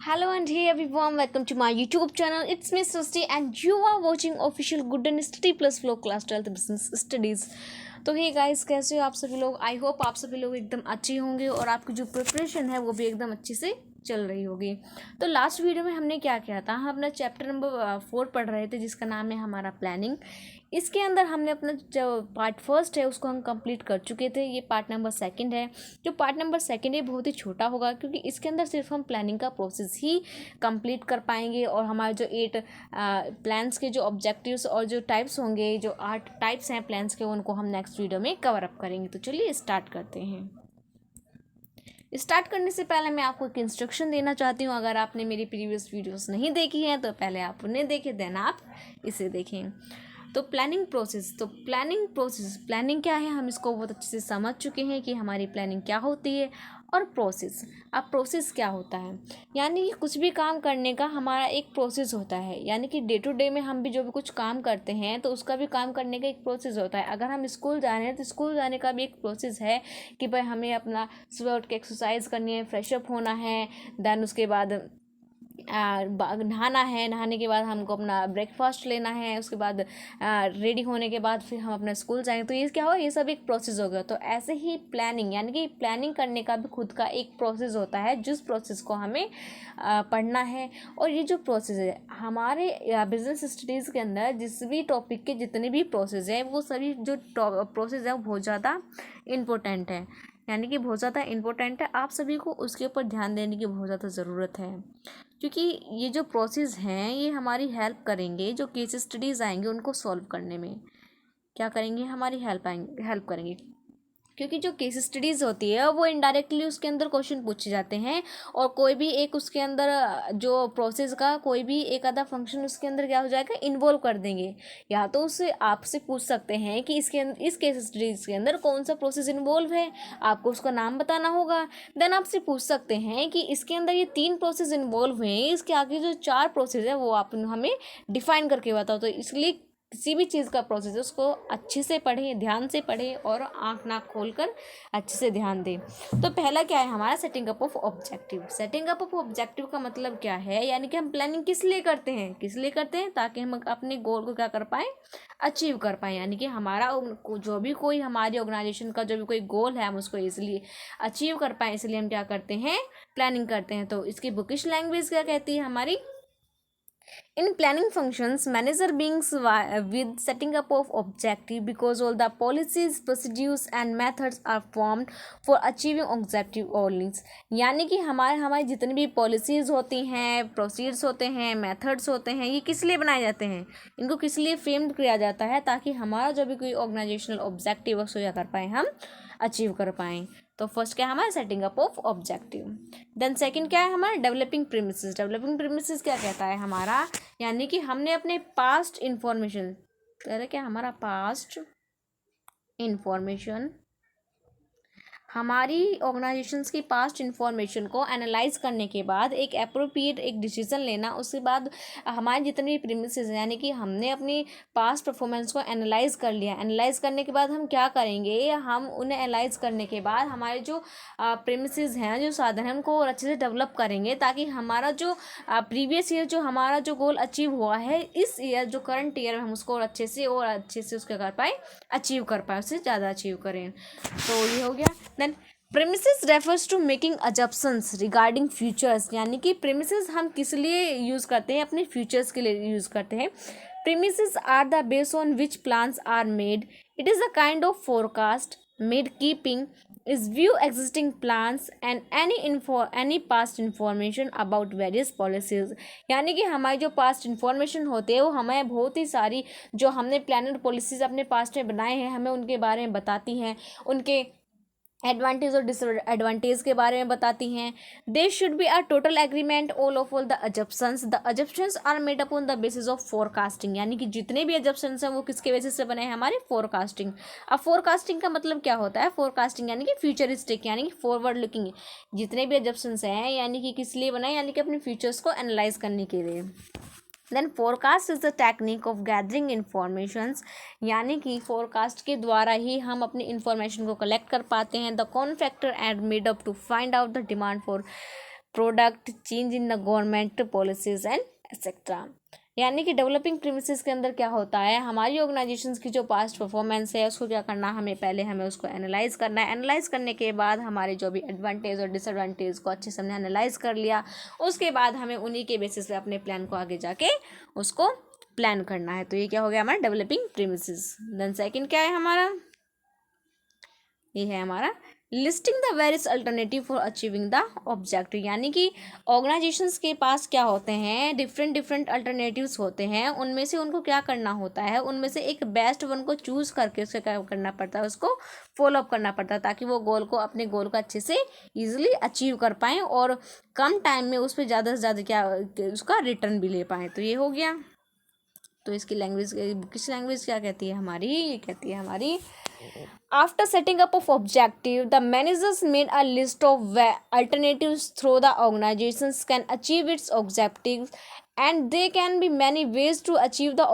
Hello and hey everyone, welcome to my YouTube channel. It's me Srishti and you are watching official Good and Study Plus Flow Class 12th Business Studies. तो hey guys, कैसे हो आप सभी लोग। I hope आप सभी लोग एकदम अच्छे होंगे और आपकी जो प्रिपरेशन है वो भी एकदम अच्छे से चल रही होगी। तो लास्ट वीडियो में हमने क्या किया था, हम अपना चैप्टर नंबर 4 पढ़ रहे थे जिसका नाम है हमारा प्लानिंग। इसके अंदर हमने अपना जो पार्ट फर्स्ट है उसको हम कंप्लीट कर चुके थे। ये पार्ट नंबर सेकंड है। जो पार्ट नंबर सेकंड है बहुत ही छोटा होगा क्योंकि इसके अंदर सिर्फ हम प्लानिंग का प्रोसेस ही कंप्लीट कर पाएंगे और हमारे जो 8 प्लान्स के जो ऑब्जेक्टिव्स और जो टाइप्स होंगे, जो 8 टाइप्स हैं प्लान्स के, उनको हम नेक्स्ट वीडियो में कवर अप करेंगे। तो चलिए स्टार्ट करते हैं। स्टार्ट करने से पहले मैं आपको एक इंस्ट्रक्शन देना चाहती हूँ। अगर आपने मेरी प्रीवियस वीडियोस नहीं देखी हैं तो पहले आप उन्हें देखें, देन आप इसे देखें। तो प्लानिंग प्लानिंग क्या है, हम इसको बहुत अच्छे से समझ चुके हैं कि हमारी प्लानिंग क्या होती है। और प्रोसेस, अब प्रोसेस क्या होता है, यानी कि कुछ भी काम करने का हमारा एक प्रोसेस होता है। यानी कि डे टू डे में हम भी जो भी कुछ काम करते हैं तो उसका भी काम करने का एक प्रोसेस होता है। अगर हम स्कूल जा रहे हैं तो स्कूल जाने का भी एक प्रोसेस है कि भाई हमें अपना सुबह उठ के एक्सरसाइज करनी है, फ्रेशअप होना है, देन उसके बाद नहाना है, नहाने के बाद हमको अपना ब्रेकफास्ट लेना है, उसके बाद रेडी होने के बाद फिर हम अपना स्कूल जाएंगे। तो ये क्या हुआ, ये सब एक प्रोसेस हो गया। तो ऐसे ही प्लानिंग, यानी कि प्लानिंग करने का भी खुद का एक प्रोसेस होता है जिस प्रोसेस को हमें पढ़ना है। और ये जो प्रोसेस है हमारे बिजनेस स्टडीज़ के अंदर, जिस भी टॉपिक के जितने भी प्रोसेस है वो सभी जो प्रोसेस है वो बहुत ज़्यादा इम्पोर्टेंट है, यानी कि बहुत ज़्यादा इम्पोर्टेंट है। आप सभी को उसके ऊपर ध्यान देने की बहुत ज़्यादा ज़रूरत है क्योंकि ये जो प्रोसेस हैं ये हमारी हेल्प करेंगे, जो केस स्टडीज़ आएंगे उनको सॉल्व करने में क्या करेंगे, हमारी हेल्प करेंगे। क्योंकि जो केस स्टडीज़ होती है वो इनडायरेक्टली उसके अंदर क्वेश्चन पूछे जाते हैं और कोई भी एक उसके अंदर जो प्रोसेस का कोई भी एक आधा फंक्शन उसके अंदर क्या हो जाएगा, इन्वॉल्व कर देंगे। या तो उससे आपसे पूछ सकते हैं कि इसके अंदर, इस केस स्टडीज़ के अंदर कौन सा प्रोसेस इन्वॉल्व है, आपको उसका नाम बताना होगा। देन आपसे पूछ सकते हैं कि इसके अंदर ये 3 प्रोसेस इन्वॉल्व हुए हैं, इसके आगे जो 4 प्रोसेस है वो आप हमें डिफाइन करके बताओ। तो इसलिए किसी भी चीज़ का प्रोसेस है उसको अच्छे से पढ़ें, ध्यान से पढ़ें और आँख नाक खोल कर अच्छे से ध्यान दें। तो पहला क्या है हमारा, setting up of objective. Setting up of objective का मतलब क्या है, यानी कि हम प्लानिंग किस लिए करते हैं ताकि हम अपने गोल को क्या कर पाएँ, अचीव कर पाएँ। यानी कि हमारा जो भी कोई हमारी ऑर्गेनाइजेशन का जो भी कोई गोल है हम उसको इसलिए अचीव कर पाएँ, इसलिए हम क्या करते हैं, प्लानिंग करते हैं। तो इसकी बुकिश लैंग्वेज क्या कहती है हमारी, in planning functions, manager beings with setting up of objective because all the policies, procedures and methods are formed for achieving objective goals। यानी कि हमारे जितनी भी पॉलिसीज़ होती हैं, प्रोसीड्स होते हैं, मेथड्स होते हैं, ये किस लिए बनाए जाते हैं, इनको किस लिए फ्रेम किया जाता है, ताकि हमारा जो भी कोई ऑर्गेनाइजेशनल ऑब्जेक्टिव उसको क्या कर पाएँ, हम अचीव कर पाएँ। तो फर्स्ट क्या है हमारा, setting up of objective. Then second क्या है हमारा, डेवलपिंग प्रीमिसेस। डेवलपिंग प्रीमिसेस क्या कहता है हमारा, यानी कि हमने अपने पास्ट इंफॉर्मेशन, पहले क्या हमारा पास्ट इंफॉर्मेशन, हमारी ऑर्गेनाइजेशंस की पास्ट इंफॉर्मेशन को एनालाइज करने के बाद एक अप्रोप्रिएट एक डिसीजन लेना। उसके बाद हमारे जितने भी प्रीमिसेस हैं, यानी कि हमने अपनी पास्ट परफॉर्मेंस को एनालाइज कर लिया। एनालाइज करने के बाद हम क्या करेंगे, हम उन्हें एनालाइज करने के बाद हमारे जो प्रीमिसेस हैं, जो साधन हैं, उनको और अच्छे से डेवलप करेंगे ताकि हमारा जो प्रीवियस ईयर जो हमारा जो गोल अचीव हुआ है, इस ईयर जो करंट ईयर में हम उसको और अच्छे से उसको कर पाए, अचीव कर पाए, उससे ज़्यादा अचीव करें। तो ये हो गया। Then premises refers to making assumptions regarding futures. यानी कि प्रेमिसेस हम किस लिए यूज़ करते हैं, अपने फ्यूचर्स के लिए यूज़ करते हैं। Premises are the base on which plans are made. It is a kind of forecast made keeping is view existing plans and any past information about various policies। यानी कि हमारी जो पास्ट इंफॉर्मेशन होती है वो हमें बहुत ही सारी जो हमने प्लान और पॉलिसीज अपने पास्ट में बनाए हैं हमें उनके बारे में बताती हैं, उनके एडवांटेज और डिसएडवांटेज के बारे में बताती हैं। They should be a total agreement all the assumptions. The assumptions are made up on the basis of forecasting. यानी कि जितने भी अजप्शंस हैं वो किसके बेसिस से बने हैं, हमारे फोरकास्टिंग। अब फोरकास्टिंग का मतलब क्या होता है, फोरकास्टिंग यानी कि फ्यूचरिस्टिक, यानी कि फॉरवर्ड लुकिंग। जितने भी अजप्शंस हैं यानी कि किस लिए बनाए, यानी कि अपने फ्यूचर्स को एनालाइज करने के लिए। Then forecast is the technique of gathering informations. यानी कि फोरकास्ट के द्वारा ही हम अपनी इन्फॉर्मेशन को कलेक्ट कर पाते हैं। द कौन factor and made up to find out the demand for product, change in the government policies and etcetera. यानी कि डेवलपिंग प्रीमिसेस के अंदर क्या होता है, हमारी ऑर्गेनाइजेशंस की जो पास्ट परफॉर्मेंस है उसको क्या करना, हमें उसको एनालाइज करना है। एनालाइज करने के बाद हमारे जो भी एडवांटेज और डिसएडवांटेज को अच्छे से हमने एनालाइज कर लिया, उसके बाद हमें उन्हीं के बेसिस पे अपने प्लान को आगे जाके उसको प्लान करना है। तो ये क्या हो गया हमारा डेवलपिंग प्रीमिसेस। देन सेकंड क्या है हमारा, ये है हमारा listing the various alternative for achieving the objective. यानी कि ऑर्गेनाइजेशंस के पास क्या होते हैं, डिफरेंट डिफरेंट अल्टरनेटिव्स होते हैं, उनमें से उनको क्या करना होता है, उनमें से एक बेस्ट वन को चूज़ करके उसका क्या करना पड़ता है, उसको फॉलो अप करना पड़ता है, ताकि वो अपने गोल को अच्छे से ईजिली अचीव कर पाएँ और कम टाइम में उस पर ज़्यादा से ज़्यादा क्या उसका रिटर्न भी ले पाएँ। तो ये हो गया। तो इसकी लैंग्वेज, किस लैंग्वेज क्या कहती है हमारी, ये कहती है हमारी, after setting up of objective, the managers made a list of alternatives through the organizations can achieve its objectives, and there can be many ways to achieve the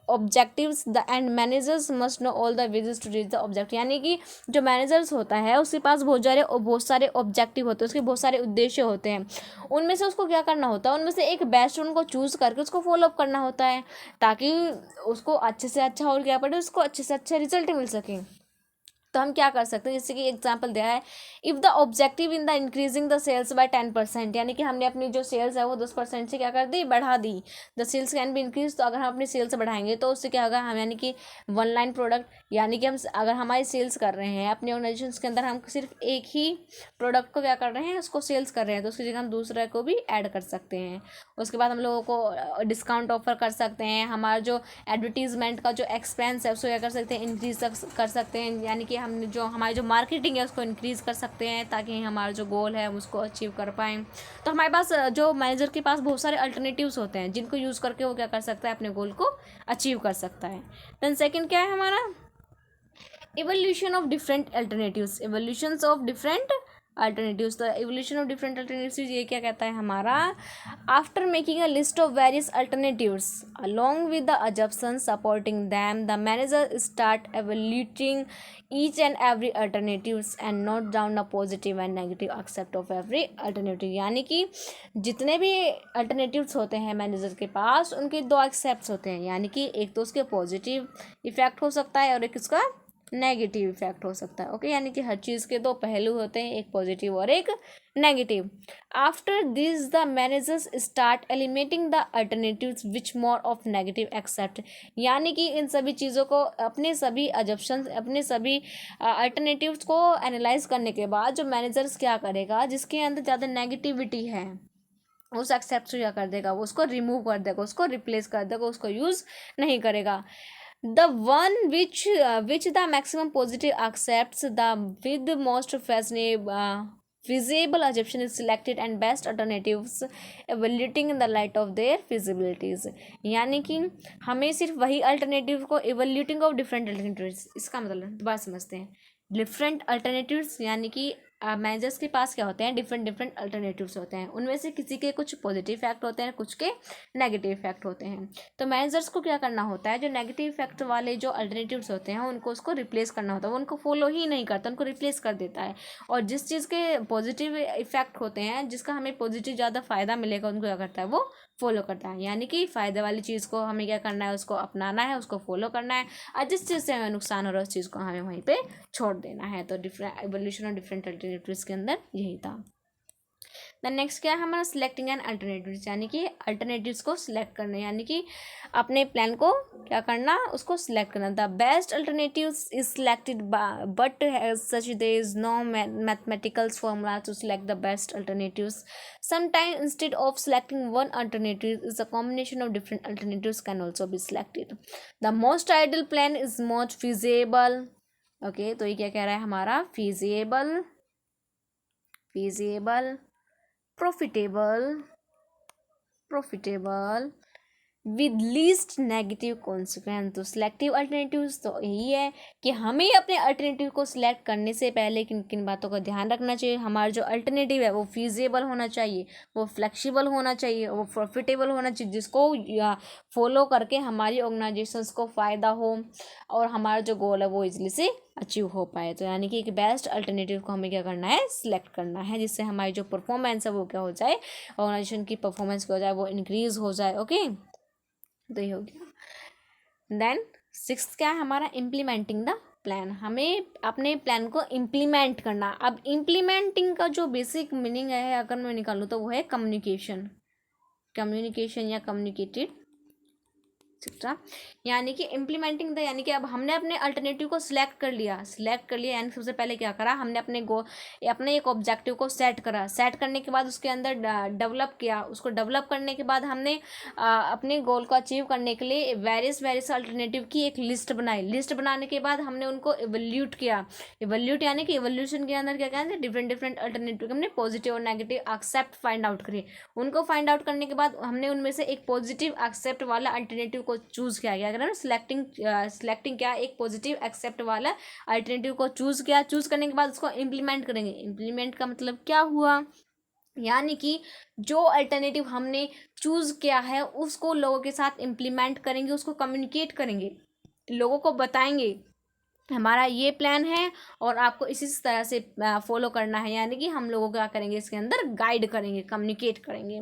objectives, and managers must know all the ways to reach the objective। यानी कि जो managers होता है उसके पास बहुत सारे objective होते हैं, उसके बहुत सारे उद्देश्य होते हैं, उनमें से उसको क्या करना होता है, उनमें से एक बेस्ट उनको चूज़ करके उसको फॉलो अप करना होता है, ताकि उसको अच्छे से अच्छा और क्या पड़े, उसको अच्छे से अच्छा रिजल्ट मिल सके। तो हम क्या कर सकते हैं, जैसे कि एग्जांपल दिया है, if the objective in the increasing the sales by 10%, यानी कि हमने अपनी जो सेल्स है वो 10% से क्या कर दी, बढ़ा दी। The sales can be increase, तो अगर हम अपनी सेल्स बढ़ाएंगे तो उससे क्या होगा, हम यानी कि वन लाइन प्रोडक्ट, यानी कि हम अगर हमारी सेल्स कर रहे हैं अपने ऑर्गेनाइजेशन के अंदर, हम सिर्फ एक ही प्रोडक्ट को क्या कर रहे हैं, उसको सेल्स कर रहे हैं, तो उसकी जगह हम दूसरे को भी ऐड कर सकते हैं। उसके बाद हम लोगों को डिस्काउंट ऑफर कर सकते हैं, हमारा जो एडवर्टीजमेंट का जो एक्सपेंस है उसको क्या कर सकते हैं, इंक्रीज कर सकते हैं, यानी कि हम जो हमारी जो मार्केटिंग है उसको इंक्रीज़ कर सकते हैं, ताकि हमारा जो गोल है हम उसको अचीव कर पाएँ। तो हमारे पास जो मैनेजर के पास बहुत सारे अल्टरनेटिव्स होते हैं, जिनको यूज़ करके वो क्या कर सकता है, अपने गोल को अचीव कर सकता है। देन सेकंड क्या है हमारा, evolution of different alternatives, evolutions of different alternatives। तो evolution of different alternatives ये क्या कहता है हमारा, after making a list of various alternatives along with the assumptions supporting them, the manager start evaluating each and every alternatives and note down the positive and negative aspect of every alternative। यानी कि जितने भी alternatives होते हैं manager के पास, उनके दो accepts होते हैं, यानी कि एक तो उसके पॉजिटिव इफेक्ट हो सकता है और एक इसका नेगेटिव इफेक्ट हो सकता है। ओके, यानी कि हर चीज़ के दो पहलू होते हैं, एक पॉजिटिव और एक negative. After this the managers start eliminating the alternatives which more of negative except. यानी कि इन सभी चीज़ों को, अपने सभी अजप्शंस, अपने सभी अल्टरनेटिव्स को एनालाइज करने के बाद जो मैनेजर्स क्या करेगा, जिसके अंदर ज़्यादा नेगेटिविटी है उस एक्सेप्ट को क्या कर देगा, वो उसको रिमूव कर देगा, उसको रिप्लेस कर देगा, उसको यूज़ नहीं करेगा। The one which the maximum positive accepts the with the most feasible assumption is selected and best alternatives evaluating in the light of their feasibilities। यानी कि हमें सिर्फ वही अल्टरनेटिव को evaluating of different alternatives, इसका मतलब दोबारा समझते हैं। डिफरेंट अल्टरनेटिव्स यानी कि मैनेजर्स के पास क्या होते हैं, डिफरेंट डिफरेंट अल्टरनेटिव्स होते हैं, उनमें से किसी के कुछ पॉजिटिव इफेक्ट होते हैं, कुछ के नेगेटिव इफेक्ट होते हैं। तो मैनेजर्स को क्या करना होता है, जो नेगेटिव इफेक्ट वाले जो अल्टरनेटिव्स होते हैं उनको उसको रिप्लेस करना होता है, वो उनको फॉलो ही नहीं करता, उनको रिप्लेस कर देता है। और जिस चीज़ के पॉजिटिव इफेक्ट होते हैं, जिसका हमें पॉजिटिव ज़्यादा फ़ायदा मिलेगा, उनको क्या करता है, वो फॉलो करता है। यानी कि फ़ायदे वाली चीज़ को हमें क्या करना है, उसको अपनाना है, उसको फॉलो करना है, और जिस चीज़ से हमें नुकसान हो रहा है उस चीज़ को हमें वहीं पे छोड़ देना है। तो डिफरेंट एवोल्यूशन और डिफरेंट अल्टरनेटिव्स के अंदर यही था। द नेक्स्ट क्या है हमारा, सिलेक्टिंग एन अल्टरनेटिव्स, यानी कि अल्टरनेटिव्स को सिलेक्ट करना, यानी कि अपने प्लान को क्या करना, उसको सिलेक्ट करना। The best alternatives is selected but such there is no mathematical formula to select the best alternatives. Sometime instead of selecting one alternative is a combination of different alternatives can also be selected. The most ideal plan is most feasible. Okay, तो ये क्या कह रहा है हमारा, feasible, profitable, with least negative consequence. तो selective alternatives तो यही है कि हमें अपने अल्टरनेटिव को सिलेक्ट करने से पहले किन किन बातों का ध्यान रखना चाहिए। हमारा जो अल्टरनेटिव है वो फीजेबल होना चाहिए, वो फ्लेक्सिबल होना चाहिए, वो प्रॉफिटेबल होना चाहिए, जिसको फॉलो करके हमारी ऑर्गेनाइजेशंस को फ़ायदा हो और हमारा जो गोल है वो इजली से अचीव हो पाए। तो यानी कि एक बेस्ट अल्टरनेटिव को हमें क्या करना है, सिलेक्ट करना है, जिससे हमारी जो परफॉर्मेंस है वो क्या हो जाए, ऑर्गेनाइजेशन की परफॉर्मेंस क्या हो जाए, वो इंक्रीज हो जाए। ओके, तो ये हो गया। देन सिक्स्थ क्या है हमारा, इम्प्लीमेंटिंग द प्लान। हमें अपने प्लान को इम्प्लीमेंट करना। अब इम्प्लीमेंटिंग का जो बेसिक मीनिंग है अगर मैं निकालूँ तो वो है कम्युनिकेशन, कम्युनिकेशन या कम्युनिकेटेड एक्सेट्रा। यानी कि इम्प्लीमेंटिंग द, यानी कि अब हमने अपने अल्टरनेटिव को सिलेक्ट कर लिया, यानी सबसे पहले क्या करा, हमने अपने एक ऑब्जेक्टिव को सेट करा, सेट करने के बाद उसके अंदर डेवलप किया, उसको डेवलप करने के बाद हमने अपने गोल को अचीव करने के लिए वेरियस अल्टरनेटिव की एक लिस्ट बनाई। लिस्ट बनाने के बाद हमने उनको इवैल्यूएट किया। इवैल्यूएट यानी कि इवोल्यूशन के अंदर क्या कहते हैं, डिफरेंट अल्टरनेटिव हमने पॉजिटिव और नेगेटिव एक्सेप्ट फाइंड आउट करिए। उनको फाइंड आउट करने के बाद हमने उनमें से एक पॉजिटिव एक्सेप्ट वाला अल्टरनेटिव को चूज किया गया। अगर सिलेक्टिंग क्या, एक पॉजिटिव एक्सेप्ट वाला अल्टरनेटिव को चूज किया। चूज करने के बाद उसको इम्प्लीमेंट करेंगे। इम्प्लीमेंट का मतलब क्या हुआ, यानी कि जो अल्टरनेटिव हमने चूज किया है उसको लोगों के साथ इम्प्लीमेंट करेंगे, उसको कम्युनिकेट करेंगे, लोगों को बताएंगे हमारा ये प्लान है और आपको इसी तरह से फॉलो करना है। यानी कि हम लोगों को क्या करेंगे, इसके अंदर गाइड करेंगे, कम्युनिकेट करेंगे।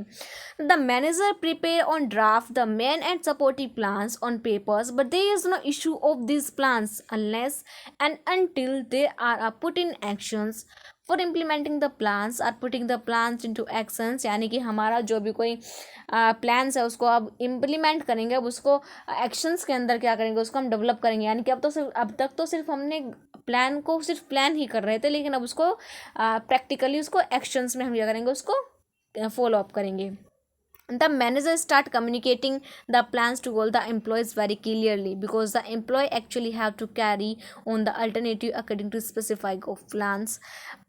The manager prepare on draft the main and supportive plans on papers, but there is no issue of this plans unless and until they are put in actions for implementing the plans are putting the plans into actions. यानी कि हमारा जो भी कोई plans है उसको अब implement करेंगे, अब उसको एक्शंस के अंदर क्या करेंगे, उसको हम डेवलप करेंगे। यानी कि अब तक तो सिर्फ हमने प्लान को सिर्फ प्लान ही कर रहे थे, लेकिन अब उसको प्रैक्टिकली उसको एक्शंस में हम क्या करेंगे, उसको फॉलो अप करेंगे। The manager start communicating the plans to all the employees very clearly, because the employee actually have to carry on the alternative according to specific of plans.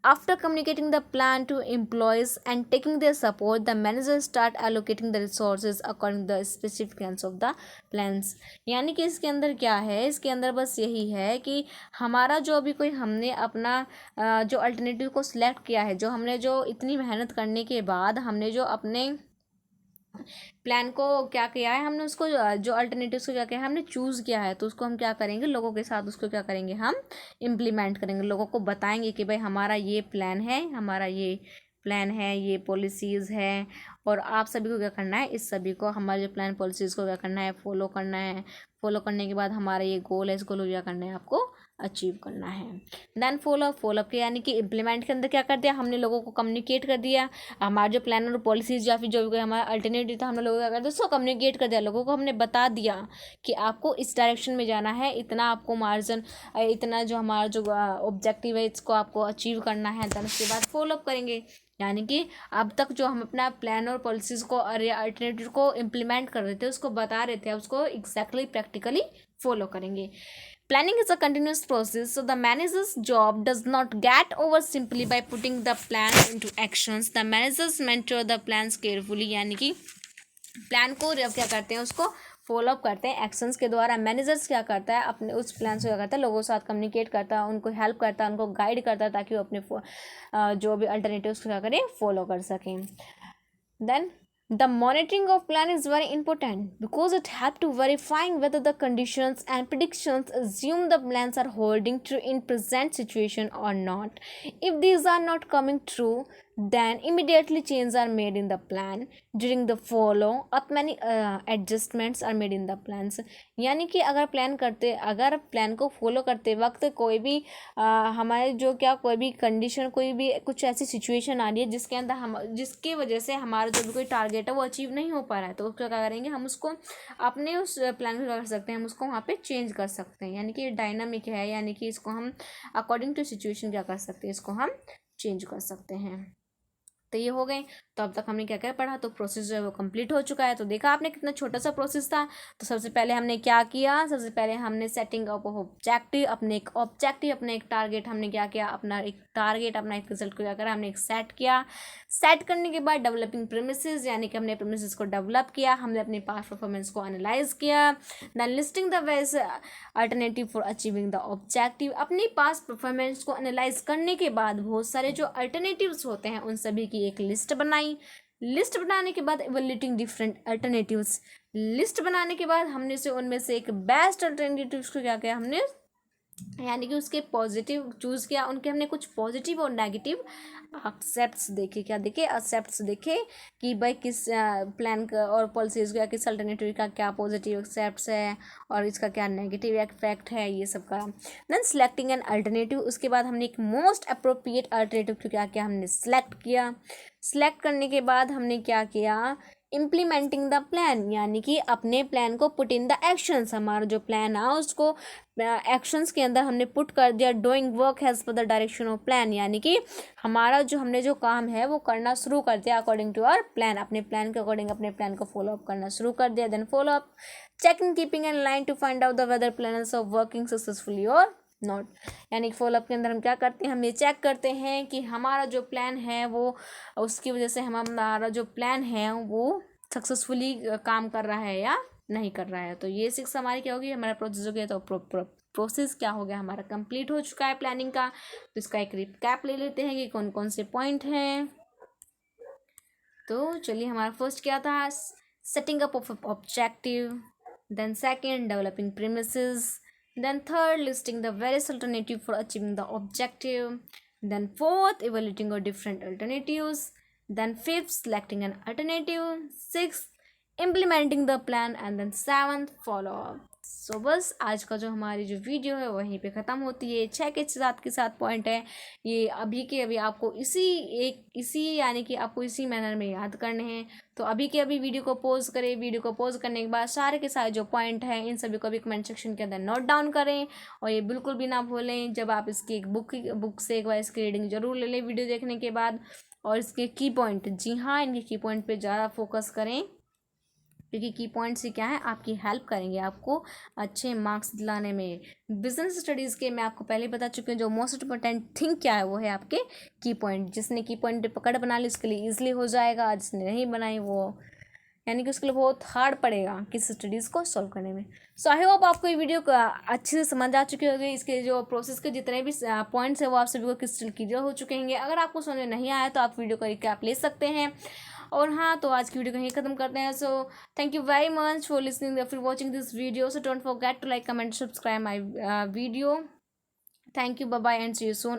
After communicating the plan to employees and taking their support, the manager start allocating the resources according to the specifications of the plans. यानी कि इसके अंदर क्या है, इसके अंदर बस यही है कि हमारा जो भी कोई हमने अपना जो अल्टरनेटिव को सिलेक्ट किया है, जो हमने जो इतनी मेहनत करने के बाद हमने जो अपने प्लान को क्या किया है, हमने उसको जो अल्टरनेटिव्स को क्या किया है, हमने चूज़ किया है, तो उसको हम क्या करेंगे, लोगों के साथ उसको क्या करेंगे, हम इम्प्लीमेंट करेंगे, लोगों को बताएंगे कि भाई हमारा ये प्लान है, हमारा ये प्लान है, ये पॉलिसीज़ है, और आप सभी को क्या करना है, इस सभी को हमारे जो प्लान पॉलिसीज़ को क्या करना है, फॉलो करना है। फॉलो करने के बाद हमारा ये गोल है, इस गोल को क्या करना है, आपको अचीव करना है। देन फॉलोअप के यानी कि इम्प्लीमेंट के अंदर क्या कर दिया, हमने लोगों को कम्युनिकेट कर दिया, हमारा जो प्लान और पॉलिसीज़ या फिर जो भी हमारा अल्टरनेटिव था, हमने लोगों को क्या कर दिया, उसको कम्युनिकेट कर दिया, लोगों को हमने बता दिया कि आपको इस डायरेक्शन में जाना है, इतना आपको मार्जिन, इतना जो हमारा जो ऑब्जेक्टिव है इसको आपको अचीव करना है। देन उसके बाद फॉलोअप करेंगे। यानी कि अब तक जो हम अपना प्लान और पॉलिसीज़ को अल्टरनेटिव को इम्प्लीमेंट कर रहे थे, उसको बता रहे थे, उसको एग्जैक्टली प्रैक्टिकली फॉलो करेंगे। Planning is a continuous process, so the manager's job does not get over simply by putting the plans into actions. The managers mentor the plans carefully, यानी कि प्लान को जब क्या करते हैं, उसको फॉलोअप करते हैं एक्शंस के द्वारा। मैनेजर्स क्या करता है, अपने उस प्लान से क्या करता है, लोगों के साथ कम्युनिकेट करता है, उनको हेल्प करता है, उनको गाइड करता है, ताकि वो अपने जो भी अल्टरनेटिव्स क्या करें, फॉलो कर सकें। Then the monitoring of plan is very important because it helps to verifying whether the conditions and predictions assumed the plans are holding true in present situation or not. If these are not coming true, then immediately changes are made in the plan. During the follow up many adjustments are made in the plans. यानी कि अगर plan को follow करते वक्त कोई भी हमारे जो क्या कोई भी कंडीशन, कोई भी कुछ ऐसी सिचुएशन आ रही है जिसके अंदर जिसकी वजह से हमारा जो भी कोई टारगेट है वो अचीव नहीं हो पा रहा है, तो क्या करेंगे, हम उसको अपने उस प्लान को कर सकते हैं, हम उसको वहाँ पे चेंज कर सकते हैं। यानी कि डायनामिक है, यानी कि इसको हम अकॉर्डिंग टू सिचुएशन क्या कर सकते हैं, इसको हम चेंज कर सकते हैं। तो ये हो गए। तो अब तक हमने क्या क्या पढ़ा, तो प्रोसेस जो है वो कंप्लीट हो चुका है। तो देखा आपने कितना छोटा सा प्रोसेस था। तो सबसे पहले हमने क्या किया, सबसे पहले हमने सेटिंग अप ऑब्जेक्टिव, अपने एक ऑब्जेक्टिव, अपने एक टारगेट, हमने क्या किया, अपना एक टारगेट, अपना एक रिजल्ट को क्या करा, हमने एक सेट किया। सेट करने के बाद डेवलपिंग प्रीमिसेस, यानी कि हमने प्रीमिसेस को डेवलप किया, हमने अपनी पास्ट परफॉर्मेंस को एनालाइज किया। Then listing the ways alternative for achieving the objective, अपनी पास्ट परफॉर्मेंस को एनालाइज करने के बाद बहुत सारे जो अल्टरनेटिव्स होते हैं उन सभी की एक लिस्ट बनाई। लिस्ट बनाने के बाद इवैल्यूएटिंग डिफरेंट अल्टरनेटिव्स, लिस्ट बनाने के बाद हमने से उनमें से एक बेस्ट अल्टरनेटिव्स को क्या किया हमने, यानी कि उसके पॉजिटिव चूज़ किया, उनके हमने कुछ पॉजिटिव और नेगेटिव एक्सेप्ट्स देखे, क्या देखे, एक्सेप्ट्स देखे कि भाई किस प्लान का और पॉलिसीज का, किस अल्टरनेटिव का क्या पॉजिटिव एक्सेप्ट्स है और इसका क्या नेगेटिव इफेक्ट है, ये सब का। देन सेलेक्टिंग एन अल्टरनेटिव, उसके बाद हमने एक मोस्ट अप्रोप्रिएट अल्टरनेटिव को क्या किया, हमने सेलेक्ट किया। सेलेक्ट करने के बाद हमने क्या किया, इम्प्लीमेंटिंग द प्लान, यानी कि अपने प्लान को पुट इन द एक्शंस, हमारा जो प्लान है उसको एक्शंस के अंदर हमने पुट कर दिया। डूइंग वर्क हैज़ पर द डायरेक्शन ऑफ प्लान, यानी कि हमारा जो हमने जो काम है वो करना शुरू कर दिया अकॉर्डिंग टू आवर प्लान, अपने प्लान के अकॉर्डिंग अपने प्लान को फॉलो अप करना शुरू कर दिया। Then follow up, checking, keeping in line to find out the whether plans of working successfully और नॉट, यानी कि फॉलोअप के अंदर हम क्या करते हैं, हम ये चेक करते हैं कि हमारा जो प्लान है वो, उसकी वजह से हमारा जो प्लान है वो सक्सेसफुली काम कर रहा है या नहीं कर रहा है। तो ये 6 हमारी क्या होगी, हमारा प्रोसेस हो गया। तो प्रोसेस क्या हो गया, हमारा कंप्लीट हो चुका है प्लानिंग का। तो इसका एक रिकैप ले लेते हैं कि कौन कौन से पॉइंट हैं। तो चलिए, हमारा फर्स्ट क्या था, setting up of objective, then second developing premises, then third listing the various alternative for achieving the objective, then fourth evaluating our different alternatives, then fifth selecting an alternative, sixth implementing the plan, and then seventh follow up। सो बस आज का जो हमारी जो video है वहीं पे ख़त्म होती है। 6 के साथ पॉइंट है ये, अभी के अभी आपको इसी यानी कि आपको इसी मैनर में याद करने हैं। तो अभी के अभी वीडियो को पॉज करें, वीडियो को पॉज करने के बाद सारे के सारे जो पॉइंट हैं इन सभी को भी कमेंट सेक्शन के अंदर नोट डाउन करें। और ये बिल्कुल भी ना भूलें, जब आप इसकी एक बुक से एक बार इसकी रीडिंग जरूर ले लें वीडियो देखने के बाद। और इसके की पॉइंट, जी हाँ, इनके की पॉइंट पे ज़्यादा फोकस करें, क्योंकि की पॉइंट्स से क्या है, आपकी हेल्प करेंगे आपको अच्छे मार्क्स दिलाने में। बिजनेस स्टडीज़ के मैं आपको पहले बता चुकी हूँ, जो मोस्ट इंपॉर्टेंट थिंग क्या है वो है आपके की पॉइंट। जिसने की पॉइंट पे पकड़ बना ली उसके लिए ईजिली हो जाएगा, जिसने नहीं बनाई वो यानी कि उसके लिए बहुत हार्ड पड़ेगा किस स्टडीज़ को सॉल्व करने में। सो आई होप आपको ये वीडियो अच्छे से समझ आ चुकी होगी। इसके जो प्रोसेस के जितने भी पॉइंट्स हैं वो आप सभी को क्रिस्टल क्लियर हो चुके होंगे। अगर आपको समझ नहीं आया तो आप वीडियो का रिकैप ले सकते हैं। और हाँ, तो आज की वीडियो को यहीं ख़त्म करते हैं। So thank you very much for listening, for watching this video. So don't forget to like, comment, subscribe my video. Thank you, bye bye and see you soon.